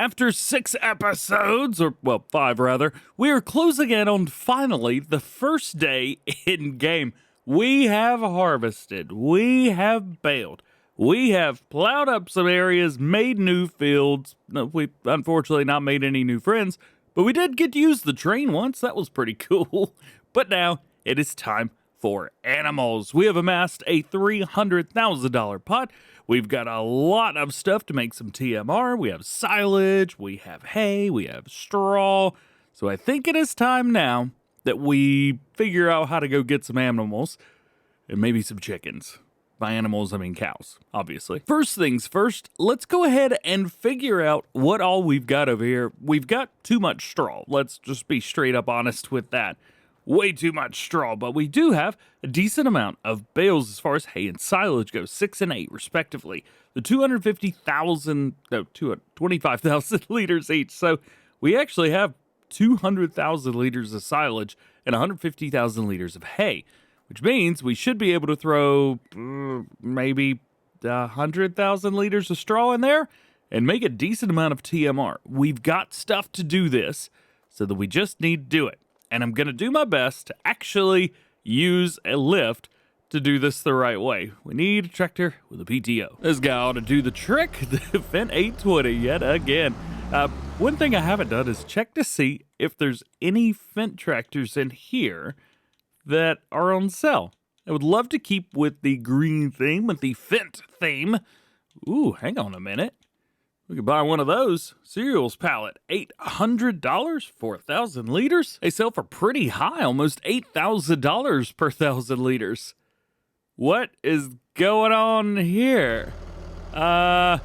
After 6 episodes, or well, 5 rather, we are closing in on finally the first day in game. We have harvested, we have baled, we have plowed up some areas, made new fields. No, we unfortunately not made any new friends, but we did get to use the train once. That was pretty cool. But now it is time for animals. We have amassed a $300,000 pot. We've got a lot of stuff to make some TMR. We have silage, we have hay, we have straw. So I think it is time now that we figure out how to go get some animals and maybe some chickens. By animals, I mean cows, obviously. First things first, let's go ahead and figure out what all we've got over here. We've got too much straw. Let's just be straight up honest with that. Way too much straw, but we do have a decent amount of bales as far as hay and silage goes, 6 and 8 respectively. The 25,000 liters each. So we actually have 200,000 liters of silage and 150,000 liters of hay, which means we should be able to throw maybe 100,000 liters of straw in there and make a decent amount of TMR. We've got stuff to do this, so that we just need to do it. And I'm going to do my best to actually use a lift to do this the right way. We need a tractor with a PTO. This guy ought to do the trick. The Fendt 820 yet again. One thing I haven't done is check to see if there's any Fendt tractors in here that are on sale. I would love to keep with the green theme, with the Fendt theme. Ooh, hang on a minute. We could buy one of those. Cereals pallet, $800 for 1,000 liters. They sell for pretty high, almost $8,000 per 1,000 liters. What is going on here? Hang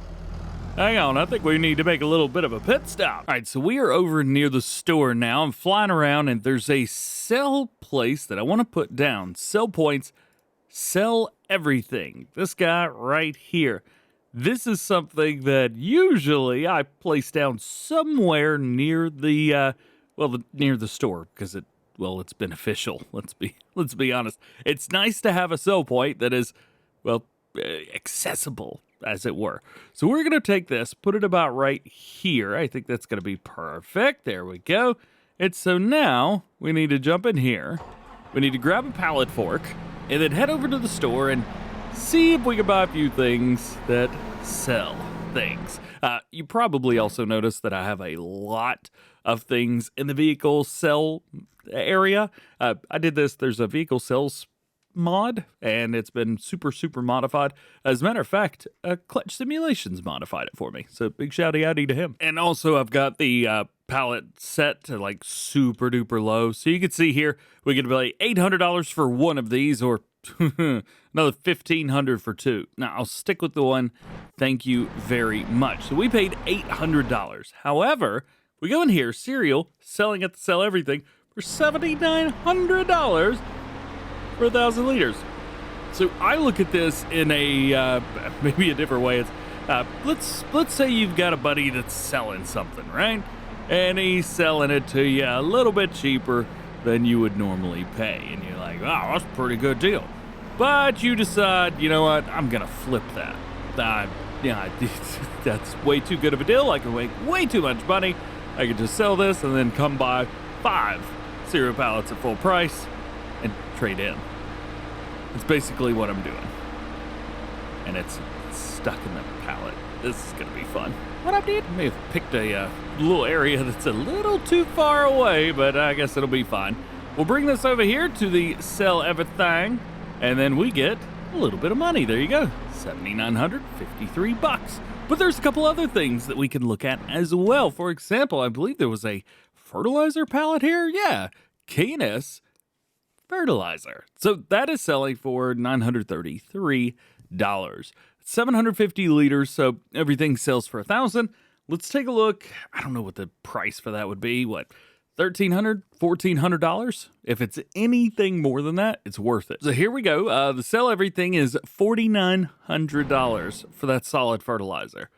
on, I think we need to make a little bit of a pit stop. All right, so we are over near the store now. I'm flying around and there's a sell place that I want to put down. Sell points, sell everything. This guy right here. This is something that usually I place down somewhere near the, near the store because it's beneficial. Let's be honest. It's nice to have a sell point that is, accessible, as it were. So we're going to take this, put it about right here. I think that's going to be perfect. There we go. And so now we need to jump in here. We need to grab a pallet fork and then head over to the store and see if we can buy a few things that sell things. You probably also noticed that I have a lot of things in the vehicle sell area. I did this. There's a vehicle sales mod, and it's been super modified. As a matter of fact, Clutch Simulations modified it for me. So big shouty outy to him. And also I've got the pallet set to like super duper low. So you can see here, we get about $800 for one of these, or another $1,500 for 2. Now I'll stick with the one. Thank you very much. So we paid $800. However, we go in here, cereal, selling at the sell everything for $7,900 for 1,000 liters. So I look at this in a maybe a different way. It's let's say you've got a buddy that's selling something, right? And he's selling it to you a little bit cheaper than you would normally pay, and you're like, "Oh, that's a pretty good deal." But you decide, you know what? I'm gonna flip that. That's way too good of a deal. I can make way too much money. I could just sell this and then come buy 5 cereal pallets at full price and trade in. It's basically what I'm doing. And it's stuck in the pallet. This is gonna be fun. What I did, may have picked a little area that's a little too far away, but I guess it'll be fine. We'll bring this over here to the sell everything, and then we get a little bit of money. There you go, $7,953. But there's a couple other things that we can look at as well. For example, I believe there was a fertilizer pallet here. Yeah, K&S fertilizer. So that is selling for $933. 750 liters, so everything sells for 1,000. Let's take a look. I don't know what the price for that would be. What, $1,300, $1,400? If it's anything more than that, it's worth it. So here we go. The sell everything is $4,900 for that solid fertilizer.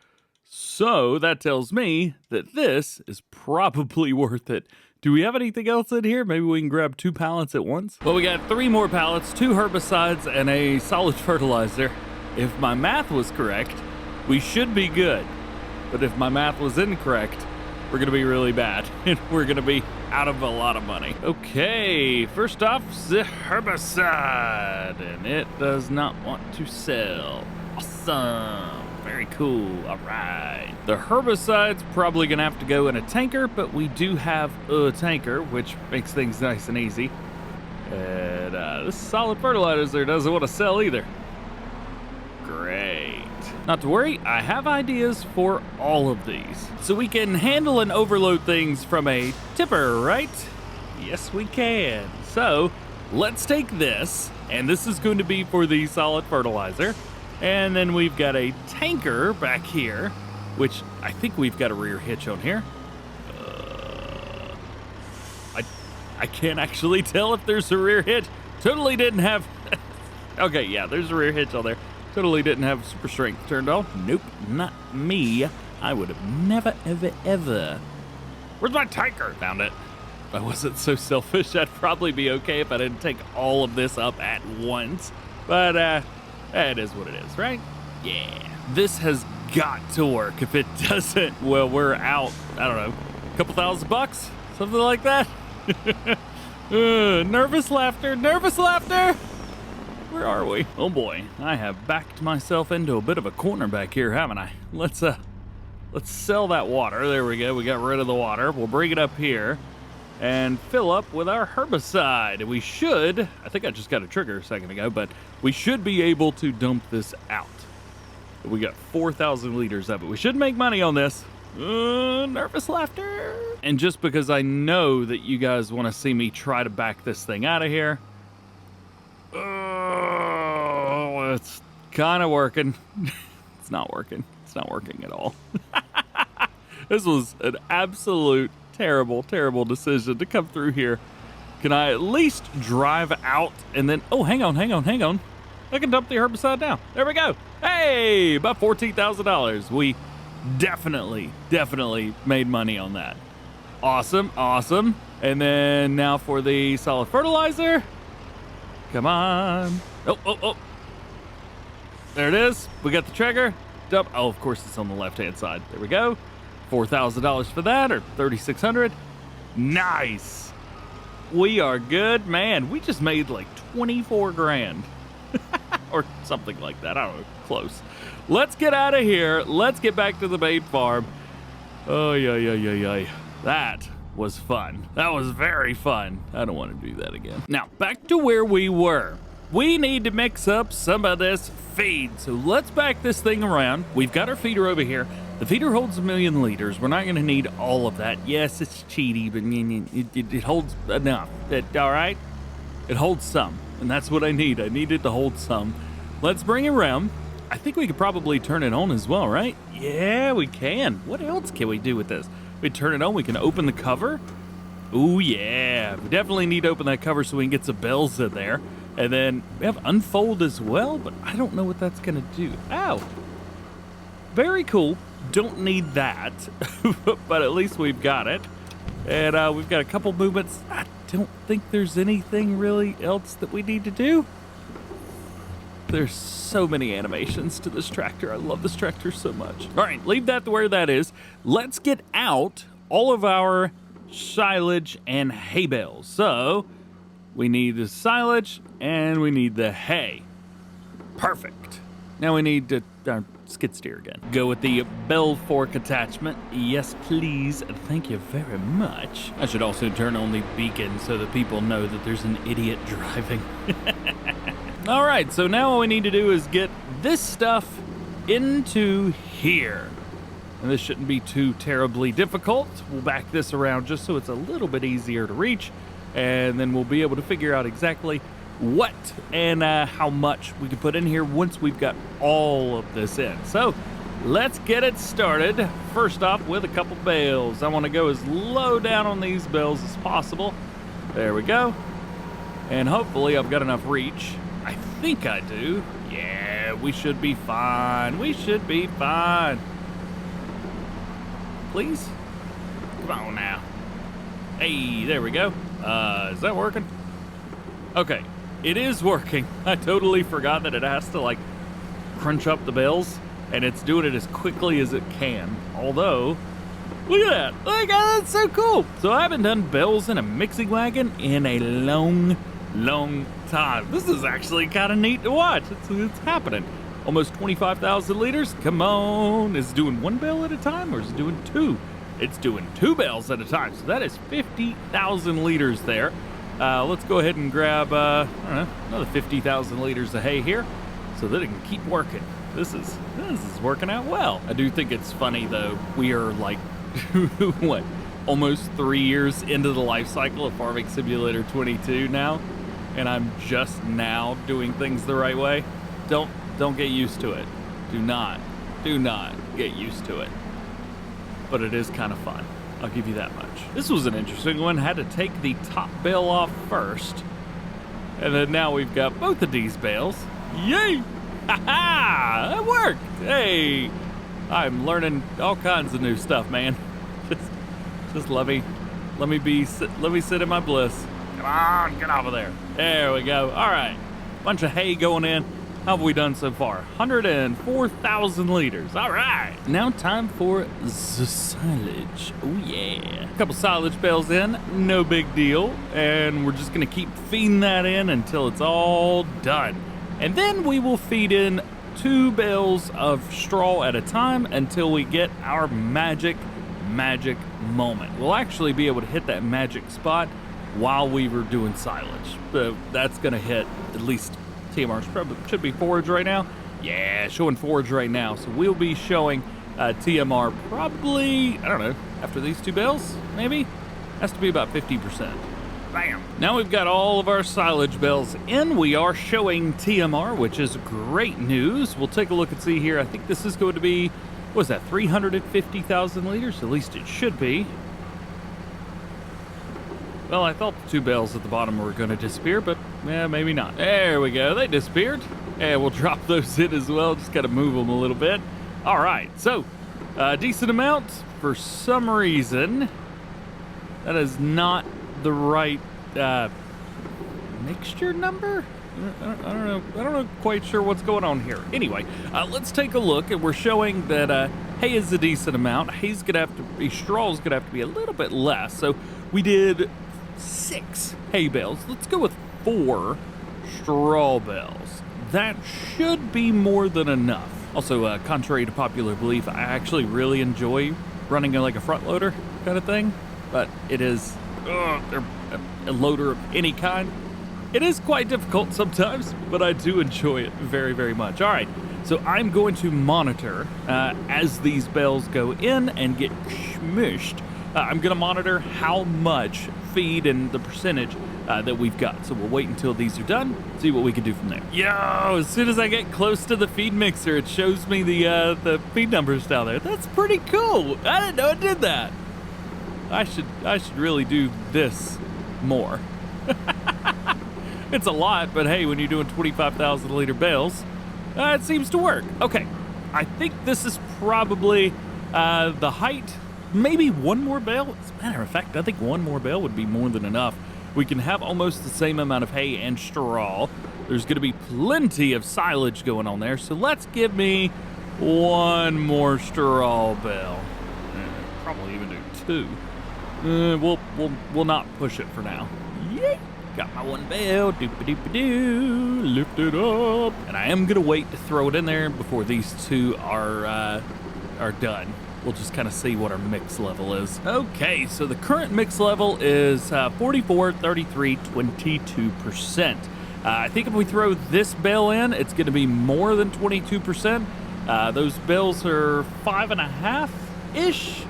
So that tells me that this is probably worth it. Do we have anything else in here? Maybe we can grab 2 pallets at once. Well, we got 3 more pallets, 2 herbicides, and a solid fertilizer. If my math was correct, we should be good. But if my math was incorrect, we're gonna be really bad and we're gonna be out of a lot of money. Okay, first off, the herbicide, and it does not want to sell. Awesome, very cool, all right. The herbicide's probably gonna have to go in a tanker, but we do have a tanker, which makes things nice and easy. And this solid fertilizer doesn't want to sell either. Great. Not to worry, I have ideas for all of these. So we can handle and overload things from a tipper, right? Yes, we can. So let's take this, and this is going to be for the solid fertilizer. And then we've got a tanker back here, which I think we've got a rear hitch on here. I can't actually tell if there's a rear hitch. Totally didn't have... Okay, yeah, there's a rear hitch on there. Totally didn't have super strength turned on. Nope, not me. I would have never, ever, ever. Where's my tanker? Found it. If I wasn't so selfish, I'd probably be okay if I didn't take all of this up at once. But, it is what it is, right? Yeah. This has got to work. If it doesn't, well, we're out, I don't know, a couple $1,000, something like that. Nervous laughter, nervous laughter. Where are we? Oh boy, I have backed myself into a bit of a corner back here, haven't I? Let's sell that water. There we go. We got rid of the water. We'll bring it up here and fill up with our herbicide. We should, I think I just got a trigger a second ago, but we should be able to dump this out. We got 4,000 liters of it. We should make money on this. Nervous laughter. And just because I know that you guys want to see me try to back this thing out of here, it's kind of working. It's not working. It's not working at all. This was an absolute terrible, terrible decision to come through here. Can I at least drive out and then... Oh, hang on. I can dump the herbicide down. There we go. Hey, about $14,000. We definitely made money on that. Awesome. And then now for the solid fertilizer. Come on. Oh. There it is. We got the trigger. Dump. Oh, of course it's on the left-hand side. There we go. $4,000 for that, or $3,600. Nice. We are good, man. We just made like 24 grand. Or something like that. I don't know. Close. Let's get out of here. Let's get back to the bait farm. Oh, yeah. That was fun. That was very fun. I don't want to do that again. Now, back to where we were. We need to mix up some of this feed. So let's back this thing around. We've got our feeder over here. The feeder holds 1 million liters. We're not going to need all of that. Yes, it's cheaty, but it holds enough. All right? It holds some, and that's what I need. I need it to hold some. Let's bring it around. I think we could probably turn it on as well, right? Yeah, we can. What else can we do with this? We turn it on. We can open the cover. Ooh, yeah. We definitely need to open that cover so we can get some bells in there. And then we have unfold as well, but I don't know what that's going to do. Ow. Very cool. Don't need that, but at least we've got it. And we've got a couple movements. I don't think there's anything really else that we need to do. There's so many animations to this tractor. I love this tractor so much. All right, leave that where that is. Let's get out all of our silage and hay bales. So we need the silage and we need the hay. Perfect. Now we need to skid steer again. Go with the bell fork attachment. Yes, please. Thank you very much. I should also turn on the beacon so that people know that there's an idiot driving. All right, so now all we need to do is get this stuff into here. And this shouldn't be too terribly difficult. We'll back this around just so it's a little bit easier to reach. And then we'll be able to figure out exactly what and how much we can put in here once we've got all of this in. So let's get it started. First off with a couple bales. I want to go as low down on these bales as possible. There we go. And hopefully I've got enough reach. I think I do. Yeah, we should be fine. We should be fine. Please? Come on now. Hey, there we go. Is that working? Okay, it is working. I totally forgot that it has to like crunch up the bales. and it's doing it as quickly as it can. Although, look at that. Look at that. That's so cool. So I haven't done bales in a mixing wagon in a long time. This is actually kind of neat to watch. It's happening. Almost 25,000 liters. Come on. Is it doing one bale at a time, or is it doing two? It's doing 2 bales at a time. So that is 50,000 liters there. Let's go ahead and grab, I don't know, another 50,000 liters of hay here so that it can keep working. This is working out well. I do think it's funny though. We are like, what, almost 3 years into the life cycle of Farming Simulator 22 now, and I'm just now doing things the right way. Don't get used to it. Do not get used to it. But it is kind of fun. I'll give you that much. This was an interesting one. Had to take the top bale off first. And then now we've got both of these bales. Yay! Ha-ha! It worked! Hey! I'm learning all kinds of new stuff, man. Just let me sit in my bliss. Come on, get off of there. There we go. All right. Bunch of hay going in. How have we done so far? 104,000 liters. All right. Now time for the silage. Oh, yeah. A couple silage bales in. No big deal. And we're just going to keep feeding that in until it's all done. And then we will feed in 2 bales of straw at a time until we get our magic moment. We'll actually be able to hit that magic spot while we were doing silage. So that's going to hit at least... TMR should be forage right now. Yeah, showing forage right now. So we'll be showing TMR probably, I don't know, after these 2 bales, maybe? Has to be about 50%. Bam! Now we've got all of our silage bales in. We are showing TMR, which is great news. We'll take a look and see here. I think this is going to be, what is that, 350,000 liters? At least it should be. Well, I thought the 2 bales at the bottom were going to disappear, but yeah, maybe not. There we go. They disappeared. And we'll drop those in as well. Just got to move them a little bit. All right. So, decent amount. For some reason, that is not the right mixture number. I don't know. I don't know quite sure what's going on here. Anyway, let's take a look. And we're showing that hay is a decent amount. Hay's going to have to be, straw's going to have to be a little bit less. So we did 6 hay bales. Let's go with 4 straw bales. That should be more than enough. Also, contrary to popular belief, I actually really enjoy running like a front loader kind of thing, but it is a loader of any kind. It is quite difficult sometimes, but I do enjoy it very much. All right, so I'm going to monitor as these bales go in and get smushed. I'm going to monitor how much feed and the percentage that we've got. So we'll wait until these are done, see what we can do from there. Yo, as soon as I get close to the feed mixer, it shows me the feed numbers down there. That's pretty cool. I didn't know it did that. I should really do this more. It's a lot, but hey, when you're doing 25,000 liter bales, it seems to work. Okay, I think this is probably the height. Maybe 1 more bale. As a matter of fact, I think 1 more bale would be more than enough. We can have almost the same amount of hay and straw. There's going to be plenty of silage going on there. So let's give me 1 more straw bale. Probably even do 2. We'll not push it for now. Yay! Got my 1 bale. Doop-a-doop-a-doo. Lift it up. And I am going to wait to throw it in there before these 2 are done. We'll just kind of see what our mix level is. Okay, so the current mix level is 44, 33, 22%. I think if we throw this bale in, it's going to be more than 22%. Those bales are 5.5-ish,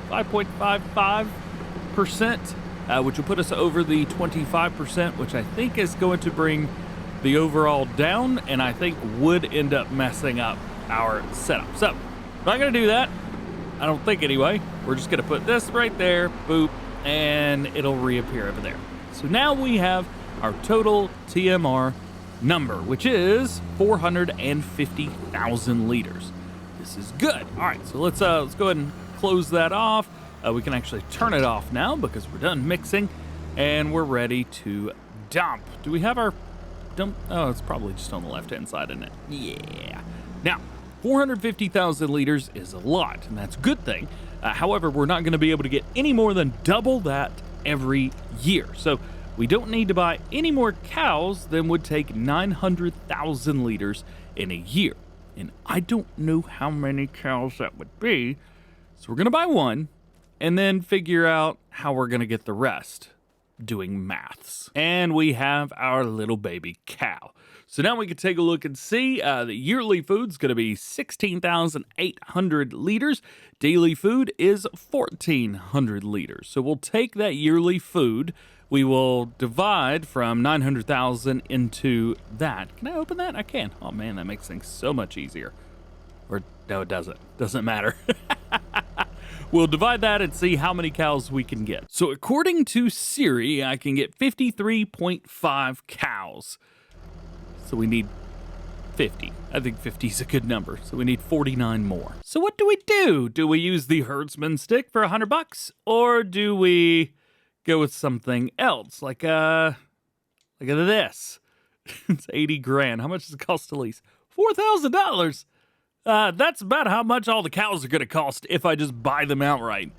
5.55%, which will put us over the 25%, which I think is going to bring the overall down, and I think would end up messing up our setup. So, not going to do that. I don't think anyway. We're just going to put this right there, boop, and it'll reappear over there. So now we have our total TMR number, which is 450,000 liters. This is good. All right, so let's go ahead and close that off. We can actually turn it off now because we're done mixing, and we're ready to dump. Do we have our dump? Oh, it's probably just on the left-hand side, isn't it? Yeah. Now, 450,000 liters is a lot, and that's a good thing. However, we're not going to be able to get any more than double that every year. So we don't need to buy any more cows than would take 900,000 liters in a year. And I don't know how many cows that would be. So we're going to buy one and then figure out how we're going to get the rest, doing maths. And we have our little baby cow. So now we can take a look and see the yearly food's going to be 16,800 liters. Daily food is 1,400 liters. So we'll take that yearly food. We will divide from 900,000 into that. Can I open that? I can. Oh man, that makes things so much easier. Or no, it doesn't. Doesn't matter. We'll divide that and see how many cows we can get. So according to Siri, I can get 53.5 cows. So we need 50. I think 50 is a good number. So we need 49 more. So what do we do? Do we use the herdsman stick for $100? Or do we go with something else? Like this. It's 80 grand. How much does it cost to lease? $4,000. That's about how much all the cows are going to cost if I just buy them outright.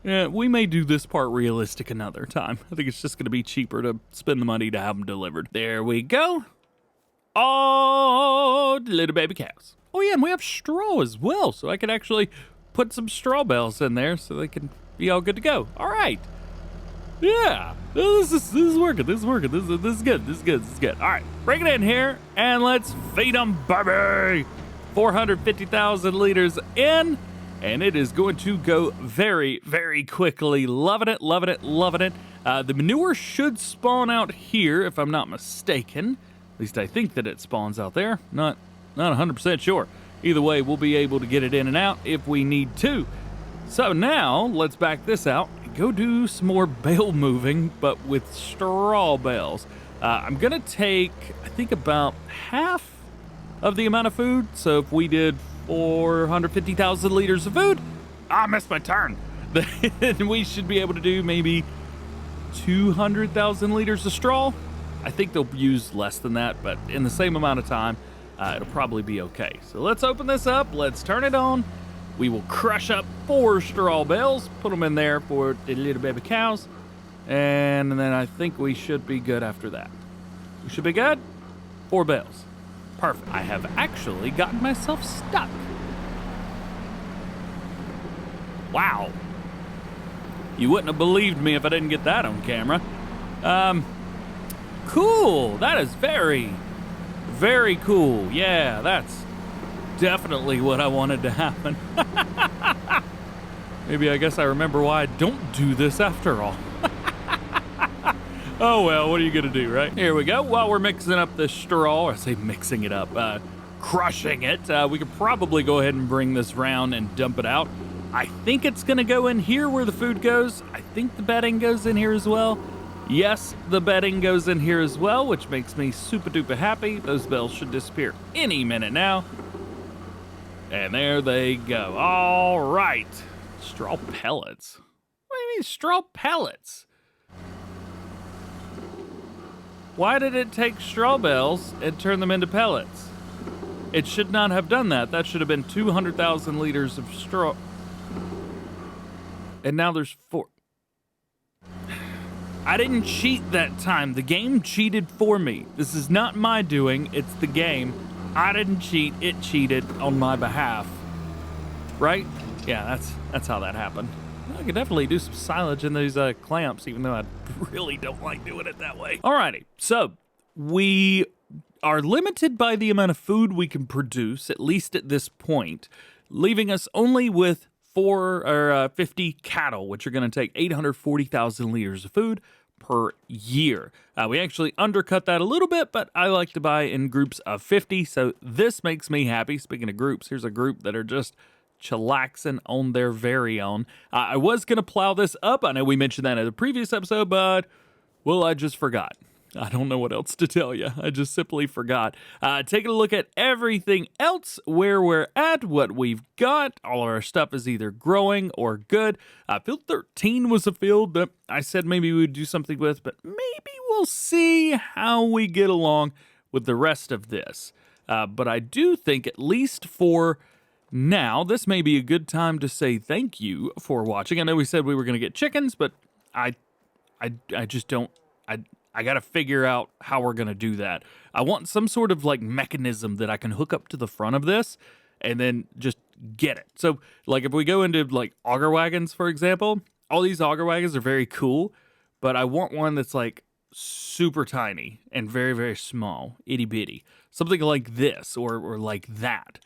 We may do this part realistic another time. I think it's just going to be cheaper to spend the money to have them delivered. There we go. Oh, little baby cows. Oh yeah, and we have straw as well, so I can actually put some straw bales in there so they can be all good to go. All right. Yeah, this is working. This is working. This is good. This is good. This is good. All right, bring it in here and let's feed them, baby. 450,000 liters in, and it is going to go very, very quickly. Loving it, loving it, loving it. The manure should spawn out here, if I'm not mistaken. At least I think that it spawns out there. Not 100% sure. Either way, we'll be able to get it in and out if we need to. So now, let's back this out and go do some more bale moving, but with straw bales. I'm going to take, I think, about half of the amount of food. So if we did 450,000 liters of food, I missed my turn. Then we should be able to do maybe 200,000 liters of straw. I think they'll use less than that, but in the same amount of time, it'll probably be okay. So let's open this up. Let's turn it on. We will crush up 4 straw bales, put them in there for the little baby cows. And then I think we should be good after that. We should be good. 4 bales. Perfect. I have actually gotten myself stuck. Wow. You wouldn't have believed me if I didn't get that on camera. Cool. That is very, very cool. Yeah, that's definitely what I wanted to happen. Maybe I guess I remember why I don't do this after all. Oh, well, what are you going to do, right? Here we go. While we're mixing up the straw, I say mixing it up, crushing it, we could probably go ahead and bring this round and dump it out. I think it's going to go in here where the food goes. I think the bedding goes in here as well. Yes, the bedding goes in here as well, which makes me super duper happy. Those bells should disappear any minute now. And there they go. All right. Straw pellets. What do you mean straw pellets? Why did it take straw bales and turn them into pellets? It should not have done that. That should have been 200,000 liters of straw. And now there's 4. I didn't cheat that time. The game cheated for me. This is not my doing. It's the game. I didn't cheat. It cheated on my behalf. Right? Yeah, that's how that happened. I could definitely do some silage in these clamps, even though I really don't like doing it that way. Alrighty, so we are limited by the amount of food we can produce, at least at this point, leaving us only with 50 cattle, which are going to take 840,000 liters of food per year. We actually undercut that a little bit, but I like to buy in groups of 50, so this makes me happy. Speaking of groups, here's a group that are just chillaxing on their very own. I was going to plow this up. I know we mentioned that in the previous episode, but, well, I just forgot. I don't know what else to tell you. I just simply forgot. Taking a look at everything else, where we're at, what we've got. All of our stuff is either growing or good. Field 13 was a field that I said maybe we would do something with, but maybe we'll see how we get along with the rest of this. But I do think, at least for now, this may be a good time to say thank you for watching. I know we said we were going to get chickens, but I just don't. I got to figure out how we're going to do that. I want some sort of like mechanism that I can hook up to the front of this and then just get it. So like if we go into like auger wagons, for example, all these auger wagons are very cool, but I want one that's like super tiny and very, very small, itty bitty. Something like this or like that.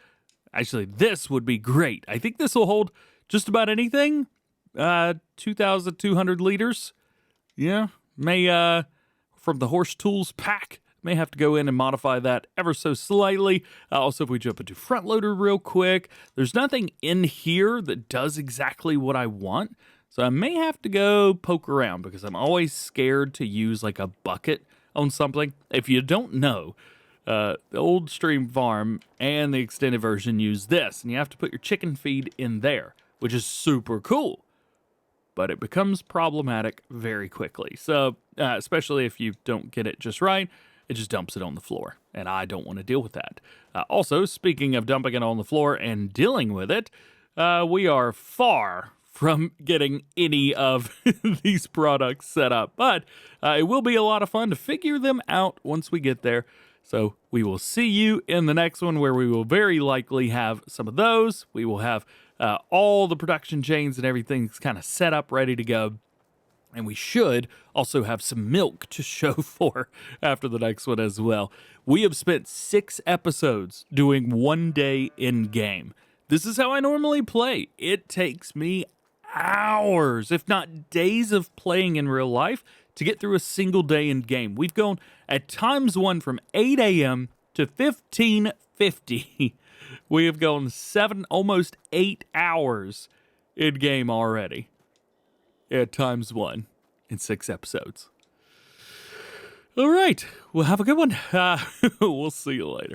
Actually, this would be great. I think this will hold just about anything. 2,200 liters. Yeah, may from the Horse Tools pack. May have to go in and modify that ever so slightly. Also, if we jump into front loader real quick, there's nothing in here that does exactly what I want. So I may have to go poke around because I'm always scared to use like a bucket on something. If you don't know, the old Stream Farm and the extended version use this, and you have to put your chicken feed in there, which is super cool. But it becomes problematic very quickly. So, especially if you don't get it just right, it just dumps it on the floor, and I don't want to deal with that. Also, speaking of dumping it on the floor and dealing with it, we are far from getting any of these products set up, but it will be a lot of fun to figure them out once we get there. So we will see you in the next one, where we will very likely have some of those. We will have all the production chains and everything's kind of set up, ready to go. And we should also have some milk to show for after the next one as well. We have spent 6 episodes doing one day in game. This is how I normally play. It takes me hours, if not days, of playing in real life to get through a single day in game. We've gone at times one from 8 a.m. to 15:50. We have gone 7, almost 8 hours in game already. At times one in 6 episodes. All right. Well, have a good one. We'll see you later.